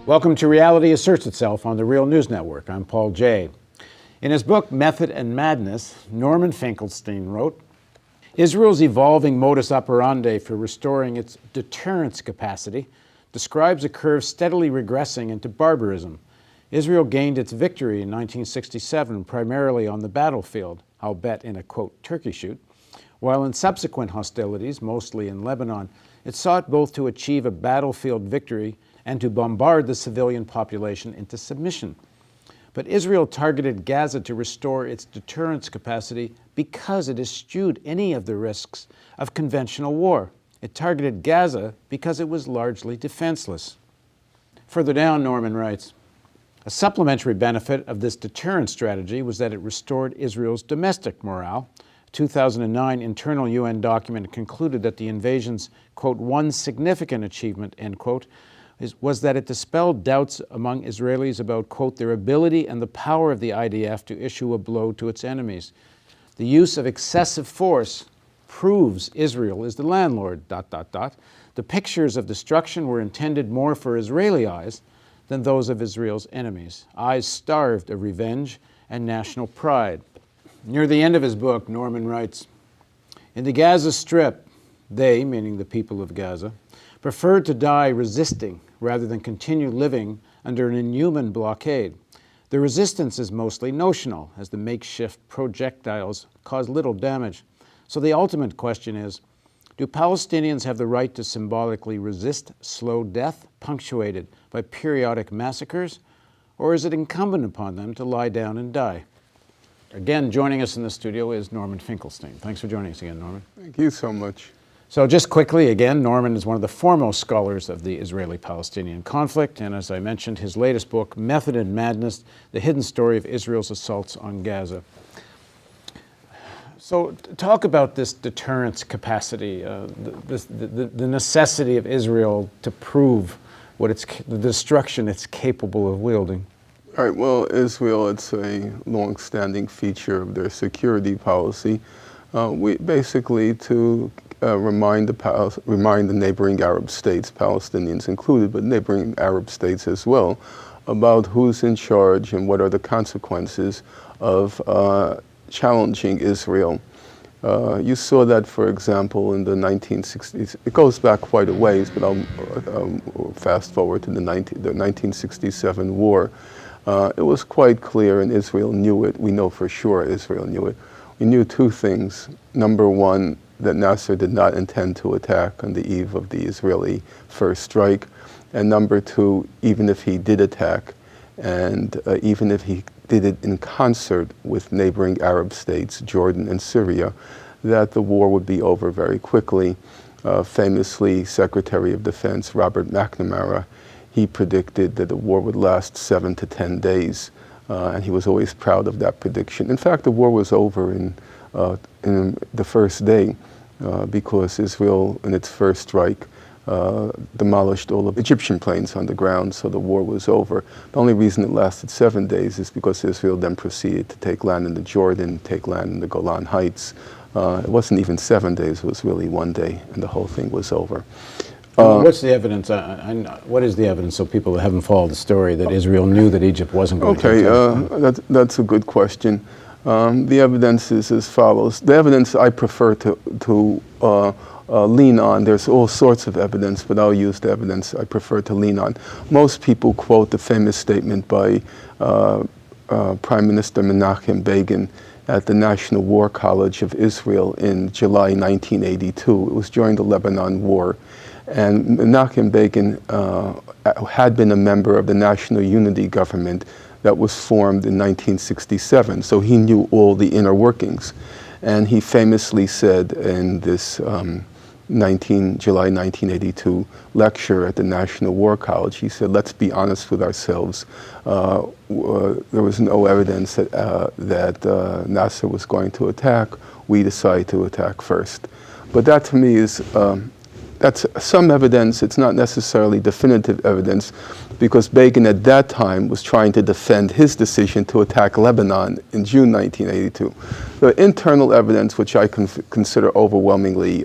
Welcome to Reality Asserts Itself on the Real News Network. I'm Paul Jay. In his book, Method and Madness, Norman Finkelstein wrote, Israel's evolving modus operandi for restoring its deterrence capacity describes a curve steadily regressing into barbarism. Israel gained its victory in 1967 primarily on the battlefield, I'll bet in a, quote, turkey shoot, while in subsequent hostilities, mostly in Lebanon, it sought both to achieve a battlefield victory and to bombard the civilian population into submission. But Israel targeted Gaza to restore its deterrence capacity because it eschewed any of the risks of conventional war. It targeted Gaza because it was largely defenseless. Further down, Norman writes, a supplementary benefit of this deterrence strategy was that it restored Israel's domestic morale. A 2009 internal UN document concluded that the invasion's, quote, one significant achievement, end quote, was that it dispelled doubts among Israelis about, quote, their ability and the power of the IDF to issue a blow to its enemies. The use of excessive force proves Israel is the landlord, ... The pictures of destruction were intended more for Israeli eyes than those of Israel's enemies, eyes starved of revenge and national pride. Near the end of his book, Norman writes, in the Gaza Strip, they, meaning the people of Gaza, preferred to die resisting rather than continue living under an inhuman blockade. The resistance is mostly notional, as the makeshift projectiles cause little damage. So the ultimate question is, do Palestinians have the right to symbolically resist slow death, punctuated by periodic massacres, or is it incumbent upon them to lie down and die? Again, joining us in the studio is Norman Finkelstein. Thanks for joining us again, Norman. Thank you so much. So just quickly, again, Norman is one of the foremost scholars of the Israeli-Palestinian conflict, and as I mentioned, his latest book, Method and Madness, The Hidden Story of Israel's Assaults on Gaza. So talk about this deterrence capacity, the necessity of Israel to prove the destruction it's capable of wielding. All right, well, Israel, it's a long-standing feature of their security policy. Basically to remind the neighboring Arab states, Palestinians included, but neighboring Arab states as well, about who's in charge and what are the consequences of challenging Israel. You saw that, for example, in the 1960s. It goes back quite a ways, but I'll fast forward to the 1967 war. It was quite clear, and Israel knew it. We know for sure Israel knew it. We knew two things. Number one, that Nasser did not intend to attack on the eve of the Israeli first strike. And number two, even if he did attack, and even if he did it in concert with neighboring Arab states, Jordan and Syria, that the war would be over very quickly. Famously, Secretary of Defense Robert McNamara, he predicted that the war would last 7 to 10 days. And he was always proud of that prediction. In fact, the war was over in the first day because Israel, in its first strike, demolished all of Egyptian planes on the ground, so the war was over. The only reason it lasted 7 days is because Israel then proceeded to take land in the Jordan, take land in the Golan Heights. It wasn't even 7 days, it was really 1 day, and the whole thing was over. What's the evidence? What is the evidence, so people that haven't followed the story, that Israel knew that Egypt wasn't going to attack? That's a good question. The evidence is as follows. The evidence I prefer to lean on, there's all sorts of evidence, but I'll use the evidence I prefer to lean on. Most people quote the famous statement by Prime Minister Menachem Begin at the National War College of Israel in July 1982. It was during the Lebanon War. And Menachem Begin had been a member of the National Unity Government that was formed in 1967, so he knew all the inner workings. And he famously said in this July 1982 lecture at the National War College, he said, let's be honest with ourselves. There was no evidence that Nasser was going to attack. We decided to attack first. But that to me is that's some evidence. It's not necessarily definitive evidence, because Begin at that time was trying to defend his decision to attack Lebanon in June 1982. The internal evidence, which I consider overwhelmingly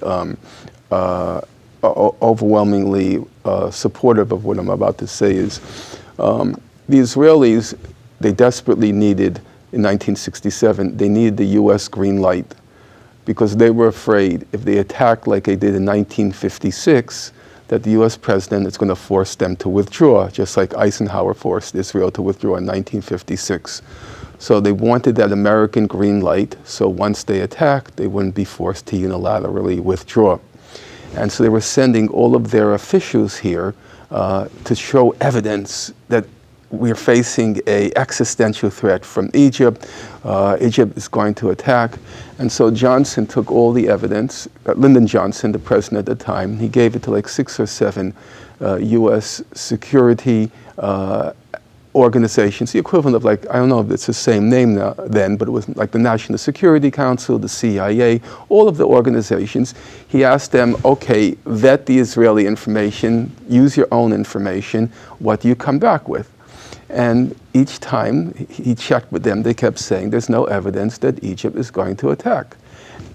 supportive of what I'm about to say is the Israelis, they desperately needed, in 1967, they needed the U.S. green light because they were afraid if they attacked like they did in 1956, that the U.S. president is going to force them to withdraw, just like Eisenhower forced Israel to withdraw in 1956. So they wanted that American green light, so once they attacked, they wouldn't be forced to unilaterally withdraw. And so they were sending all of their officials here to show evidence that we're facing an existential threat from Egypt. Egypt is going to attack. And so Johnson took all the evidence, Lyndon Johnson, the president at the time, he gave it to like 6 or 7 U.S. security organizations, the equivalent of like, I don't know if it's the same name now, then, but it was like the National Security Council, the CIA, all of the organizations. He asked them, okay, vet the Israeli information, use your own information, what do you come back with? And each time he checked with them, they kept saying there's no evidence that Egypt is going to attack.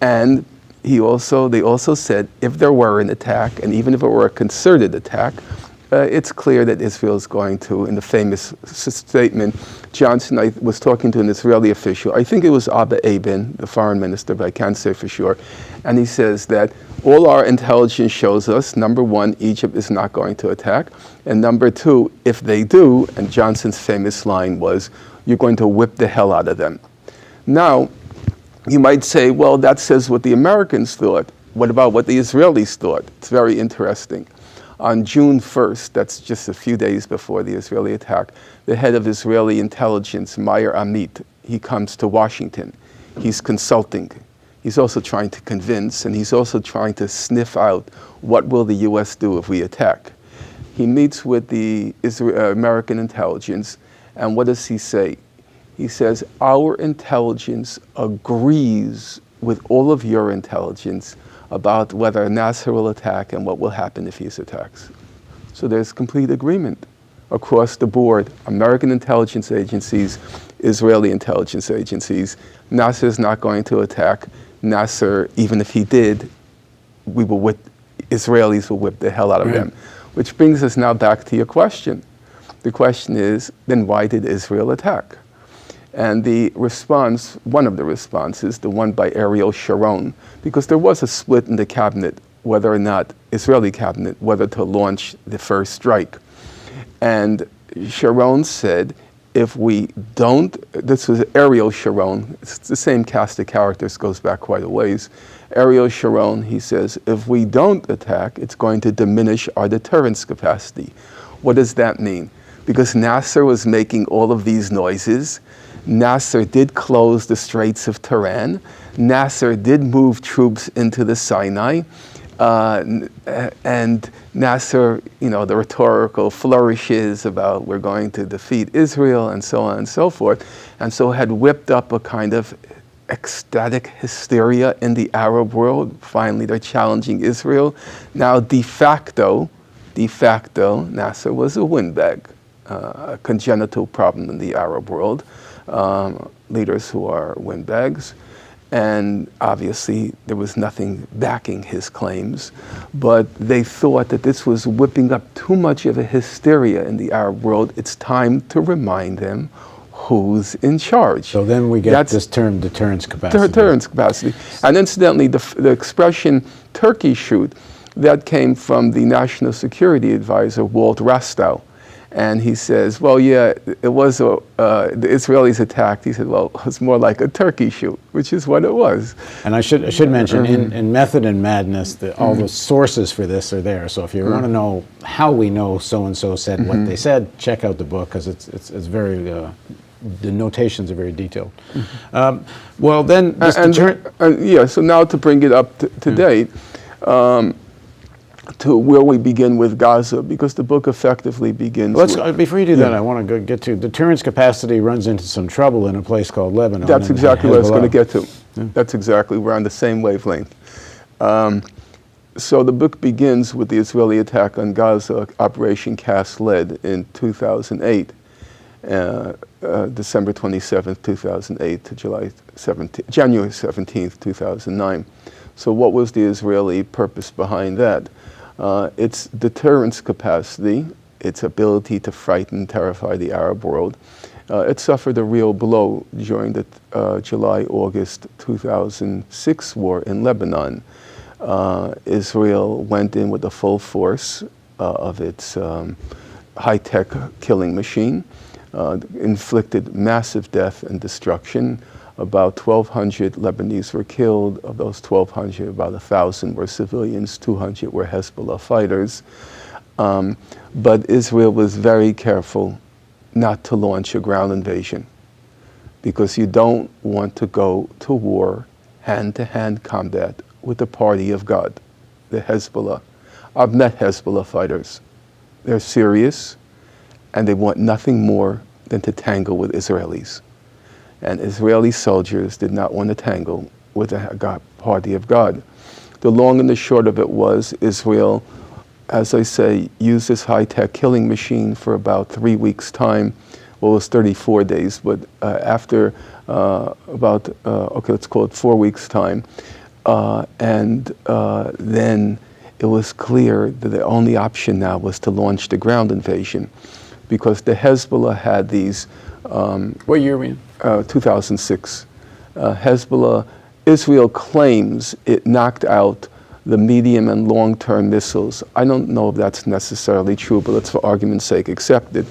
And they also said if there were an attack, and even if it were a concerted attack, it's clear that Israel is going to, in the famous statement, Johnson was talking to an Israeli official, I think it was Abba Eban, the foreign minister, but I can't say for sure, and he says that all our intelligence shows us, number one, Egypt is not going to attack, and number two, if they do, and Johnson's famous line was, you're going to whip the hell out of them. Now, you might say, well, that says what the Americans thought. What about what the Israelis thought? It's very interesting. On June 1st, that's just a few days before the Israeli attack, the head of Israeli intelligence, Meir Amit, he comes to Washington. He's consulting. He's also trying to convince, and he's also trying to sniff out what will the U.S. do if we attack. He meets with the American intelligence, and what does he say? He says, our intelligence agrees with all of your intelligence about whether Nasser will attack and what will happen if he attacks. So there's complete agreement across the board, American intelligence agencies, Israeli intelligence agencies. Nasser is not going to attack. Nasser, even if he did, Israelis will whip the hell out of them. Which brings us now back to your question. The question is, then why did Israel attack? And the response, one of the responses, the one by Ariel Sharon, because there was a split in the cabinet, whether or not, Israeli cabinet, whether to launch the first strike. And Sharon said, if we don't, this was Ariel Sharon, it's the same cast of characters, goes back quite a ways. Ariel Sharon, he says, if we don't attack, it's going to diminish our deterrence capacity. What does that mean? Because Nasser was making all of these noises. Nasser did close the Straits of Tiran. Nasser did move troops into the Sinai. And Nasser, the rhetorical flourishes about we're going to defeat Israel and so on and so forth, and so had whipped up a kind of ecstatic hysteria in the Arab world. Finally, they're challenging Israel. Now, de facto, Nasser was a windbag, a congenital problem in the Arab world. Leaders who are windbags. And obviously, there was nothing backing his claims. But they thought that this was whipping up too much of a hysteria in the Arab world. It's time to remind them who's in charge. So then we get this term, deterrence capacity. Deterrence capacity. And incidentally, the expression Turkey shoot, that came from the National Security Advisor, Walt Rastow. And he says, well, yeah, it was the Israelis attacked. He said, well, it was more like a turkey shoot, which is what it was. And I should mention, in Method and Madness, all the sources for this are there. So if you want to know how we know so-and-so said what they said, check out the book, because it's very, the notations are very detailed. Well, then, so now to bring it up to date, to where we begin with Gaza, because the book effectively begins before you do that, I want to get to deterrence capacity runs into some trouble in a place called Lebanon. That's exactly what I was going to get to. That's exactly, we're on the same wavelength. So the book begins with the Israeli attack on Gaza, Operation Cast Lead in 2008, December 27th, 2008 to January 17th, 2009. So what was the Israeli purpose behind that? Its deterrence capacity, its ability to frighten, terrify the Arab world, it suffered a real blow during the July-August 2006 war in Lebanon. Israel went in with the full force of its high-tech killing machine, inflicted massive death and destruction. About 1,200 Lebanese were killed. Of those 1,200, about 1,000 were civilians, 200 were Hezbollah fighters. But Israel was very careful not to launch a ground invasion, because you don't want to go to war, hand-to-hand combat with the party of God, the Hezbollah. I've met Hezbollah fighters. They're serious, and they want nothing more than to tangle with Israelis. And Israeli soldiers did not want to tangle with the party of God. The long and the short of it was, Israel, as I say, used this high-tech killing machine for about 3 weeks' time. Well, it was 34 days, but after let's call it 4 weeks' time. Then it was clear that the only option now was to launch the ground invasion, because the Hezbollah had these... what year were we in? 2006. Hezbollah, Israel claims it knocked out the medium and long-term missiles. I don't know if that's necessarily true, but let's, for argument's sake, accept it.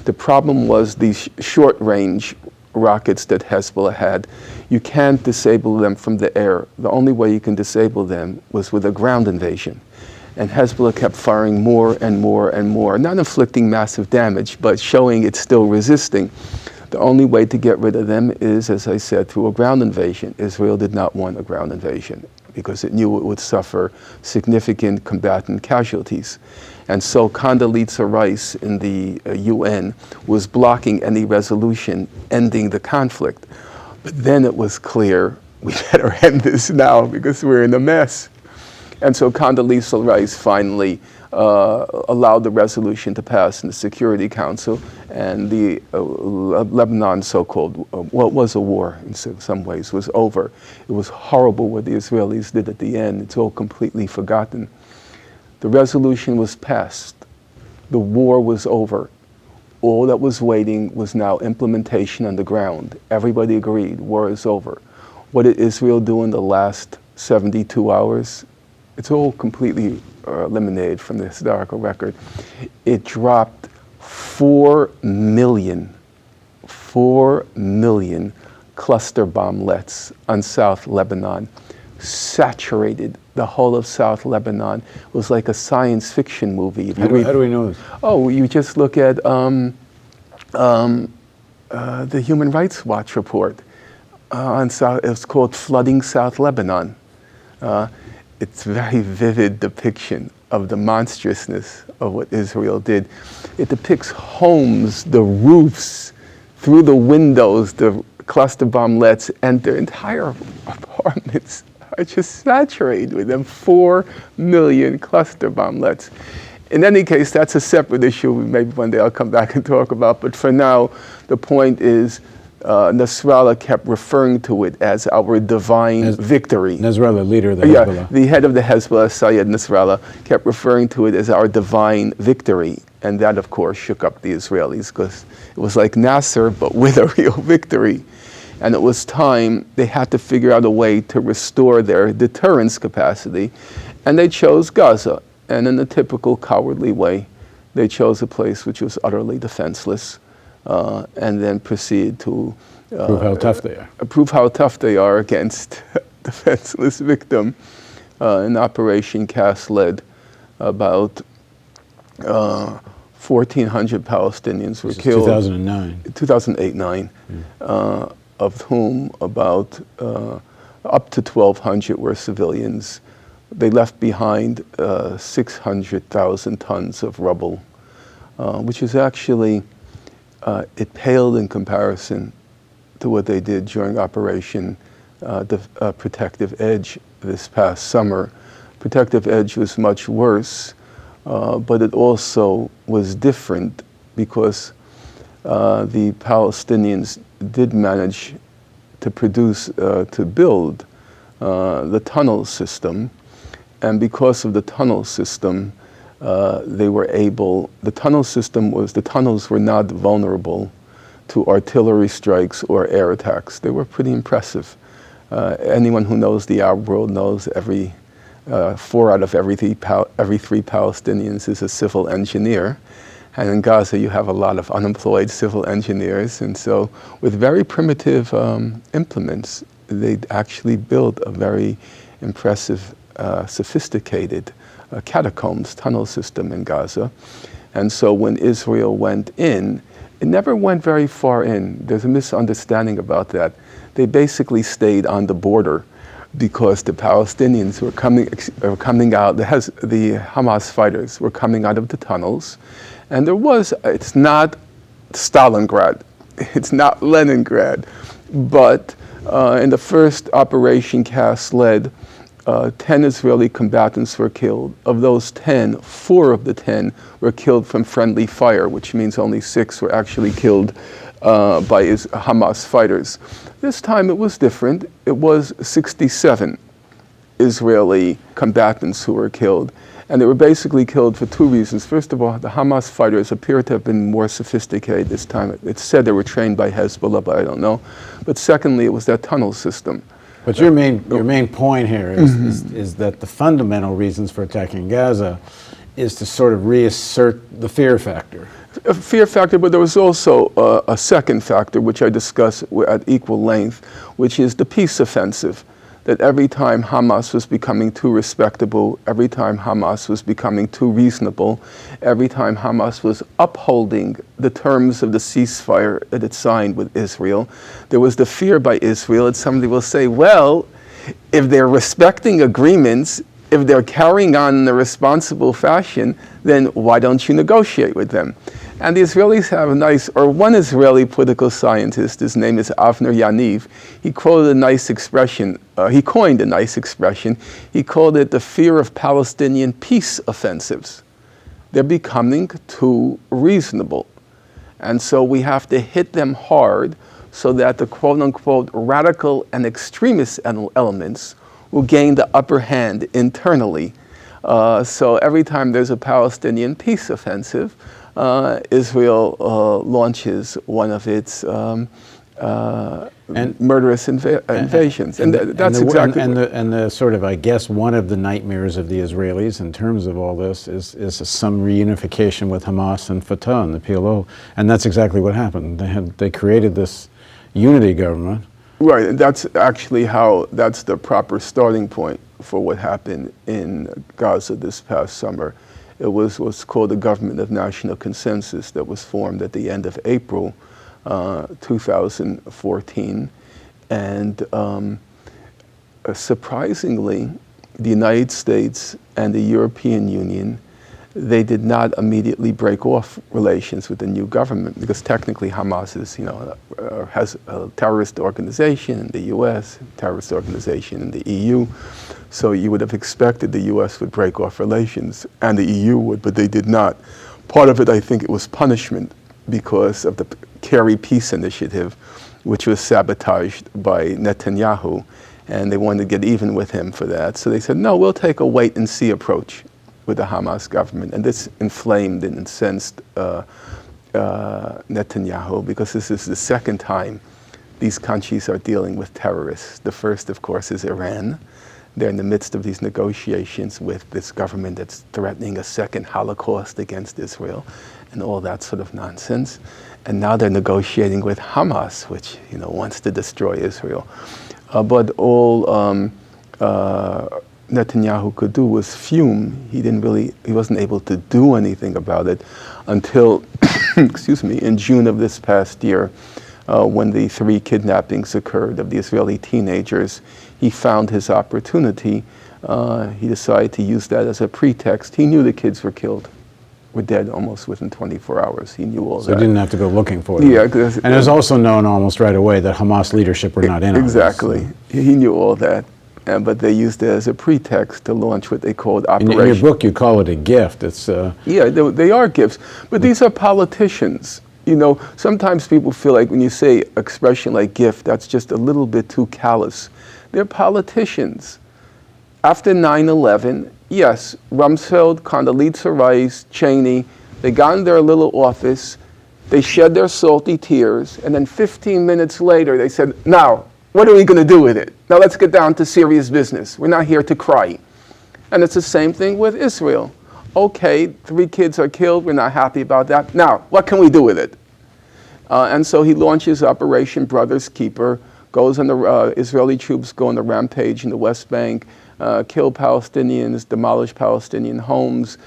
The problem was these short-range rockets that Hezbollah had. You can't disable them from the air. The only way you can disable them was with a ground invasion. And Hezbollah kept firing more and more and more, not inflicting massive damage, but showing it's still resisting. The only way to get rid of them is, as I said, through a ground invasion. Israel did not want a ground invasion because it knew it would suffer significant combatant casualties. And so Condoleezza Rice in the UN was blocking any resolution ending the conflict. But then it was clear, we better end this now because we're in a mess. And so Condoleezza Rice finally allowed the resolution to pass in the Security Council, and the Lebanon so-called, well, it was a war in some ways, was over. It was horrible what the Israelis did at the end. It's all completely forgotten. The resolution was passed. The war was over. All that was waiting was now implementation on the ground. Everybody agreed, war is over. What did Israel do in the last 72 hours? It's all completely eliminated from the historical record. It dropped 4 million cluster bomblets on South Lebanon, saturated the whole of South Lebanon. It was like a science fiction movie. How do we know this? Oh, you just look at the Human Rights Watch report on South. It's called Flooding South Lebanon. It's a very vivid depiction of the monstrousness of what Israel did. It depicts homes, the roofs, through the windows, the cluster bomblets, and their entire apartments are just saturated with them. 4 million cluster bomblets. In any case, that's a separate issue. Maybe one day I'll come back and talk about. But for now, the point is, Nasrallah kept referring to it as our divine victory. Nasrallah, leader of the Hezbollah. Yeah, the head of the Hezbollah, Sayed Nasrallah, kept referring to it as our divine victory. And that, of course, shook up the Israelis, because it was like Nasser, but with a real victory. And it was time, they had to figure out a way to restore their deterrence capacity. And they chose Gaza. And in the typical cowardly way, they chose a place which was utterly defenseless. And then proceed to prove how tough they are. Prove how tough they are against a defenseless victim. In Operation Cast Lead, about 1,400 Palestinians were killed. 2009. 2008-9, of whom about up to 1,200 were civilians. They left behind 600,000 tons of rubble, which is actually it paled in comparison to what they did during Operation Protective Edge this past summer. Protective Edge was much worse, but it also was different because the Palestinians did manage to build the tunnel system, And because of the tunnel system, the tunnels were not vulnerable to artillery strikes or air attacks. They were pretty impressive. Anyone who knows the Arab world knows 4 out of every 3 Palestinians is a civil engineer. And in Gaza, you have a lot of unemployed civil engineers. And so with very primitive implements, they actually built a very impressive, sophisticated catacombs tunnel system in Gaza. And so when Israel went in, it never went very far in. There's a misunderstanding about that. They basically stayed on the border because the Palestinians were coming out, the Hamas fighters were coming out of the tunnels. And it's not Stalingrad, it's not Leningrad, but in the first Operation Cast Lead, 10 Israeli combatants were killed. Of those 10, 4 of the 10 were killed from friendly fire, which means only 6 were actually killed by Hamas fighters. This time it was different. It was 67 Israeli combatants who were killed. And they were basically killed for 2 reasons. First of all, the Hamas fighters appear to have been more sophisticated this time. It's said they were trained by Hezbollah, but I don't know. But secondly, it was that tunnel system. But your main point here is that the fundamental reasons for attacking Gaza is to sort of reassert the fear factor. A fear factor, but there was also a second factor, which I discuss at equal length, which is the peace offensive. That every time Hamas was becoming too respectable, every time Hamas was becoming too reasonable, every time Hamas was upholding the terms of the ceasefire that it signed with Israel, there was the fear by Israel that somebody will say, well, if they're respecting agreements, if they're carrying on in a responsible fashion, then why don't you negotiate with them? And the Israelis have one Israeli political scientist, his name is Avner Yaniv, he coined a nice expression. He called it the fear of Palestinian peace offensives. They're becoming too reasonable. And so we have to hit them hard so that the quote unquote radical and extremist elements will gain the upper hand internally. So every time there's a Palestinian peace offensive, Israel launches one of its murderous invasions, and that's exactly. And the sort of, I guess, one of the nightmares of the Israelis in terms of all this is some reunification with Hamas and Fatah and the PLO, and that's exactly what happened. They created this unity government. Right, and that's actually that's the proper starting point for what happened in Gaza this past summer. It was what's called the Government of National Consensus that was formed at the end of April 2014. And surprisingly, the United States and the European Union, they did not immediately break off relations with the new government because technically Hamas is, has a terrorist organization in the U.S., terrorist organization in the EU. So you would have expected the U.S. would break off relations, and the EU would, but they did not. Part of it, I think it was punishment because of the Kerry Peace Initiative, which was sabotaged by Netanyahu, and they wanted to get even with him for that. So they said, no, we'll take a wait-and-see approach with the Hamas government. And this inflamed and incensed Netanyahu because this is the second time these countries are dealing with terrorists. The first, of course, is Iran. They're in the midst of these negotiations with this government that's threatening a second Holocaust against Israel and all that sort of nonsense. And now they're negotiating with Hamas, which wants to destroy Israel. But all Netanyahu could do was fume. He wasn't able to do anything about it until, excuse me, in June of this past year, when the 3 kidnappings occurred of the Israeli teenagers. He found his opportunity. He decided to use that as a pretext. He knew the kids were dead almost within 24 hours. He knew all that. So he didn't have to go looking for them. Yeah. And it was also known almost right away that Hamas leadership were not in on this. Exactly. He knew all that. But they used it as a pretext to launch what they called Operation. In your book, you call it a gift. It's yeah, they are gifts. But these are politicians. Sometimes people feel like when you say expression like gift, that's just a little bit too callous. They're politicians. after 9/11, yes, Rumsfeld, Condoleezza Rice, Cheney, they got in their little office, they shed their salty tears, and then 15 minutes later they said, now, what are we going to do with it? Now let's get down to serious business. We're not here to cry. And it's the same thing with Israel. Okay, 3 kids are killed, we're not happy about that. Now, what can we do with it? And so he launches Operation Brother's Keeper, goes on the, Israeli troops go on the rampage in the West Bank, kill Palestinians, demolish Palestinian homes,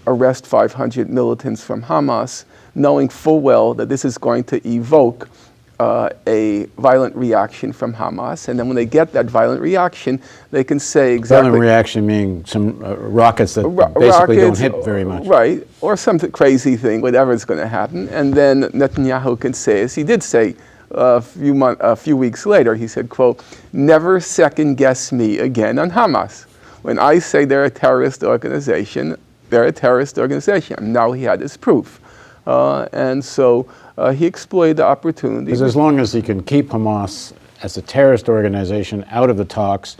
arrest 500 militants from Hamas, knowing full well that this is going to evoke a violent reaction from Hamas. And then when they get that violent reaction, they can say exactly... Violent reaction meaning some rockets that basically don't hit very much. Right, or some crazy thing, whatever is going to happen. And then Netanyahu can say, as he did say a few weeks later, he said, quote, never second guess me again on Hamas. When I say they're a terrorist organization, they're a terrorist organization. And now he had his proof. And so he exploited the opportunity. Because as long as he can keep Hamas as a terrorist organization out of the talks,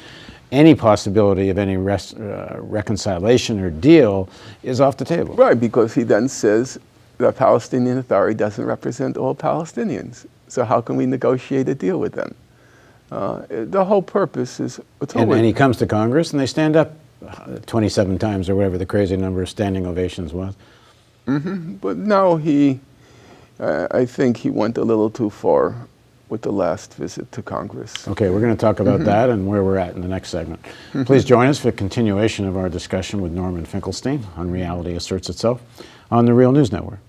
any possibility of any reconciliation or deal is off the table. Right, because he then says the Palestinian Authority doesn't represent all Palestinians. So how can we negotiate a deal with them? The whole purpose is... And he comes to Congress and they stand up 27 times or whatever the crazy number of standing ovations was. Mm-hmm. But now I think he went a little too far with the last visit to Congress. Okay, we're going to talk about that and where we're at in the next segment. Please join us for a continuation of our discussion with Norman Finkelstein on Reality Asserts Itself on the Real News Network.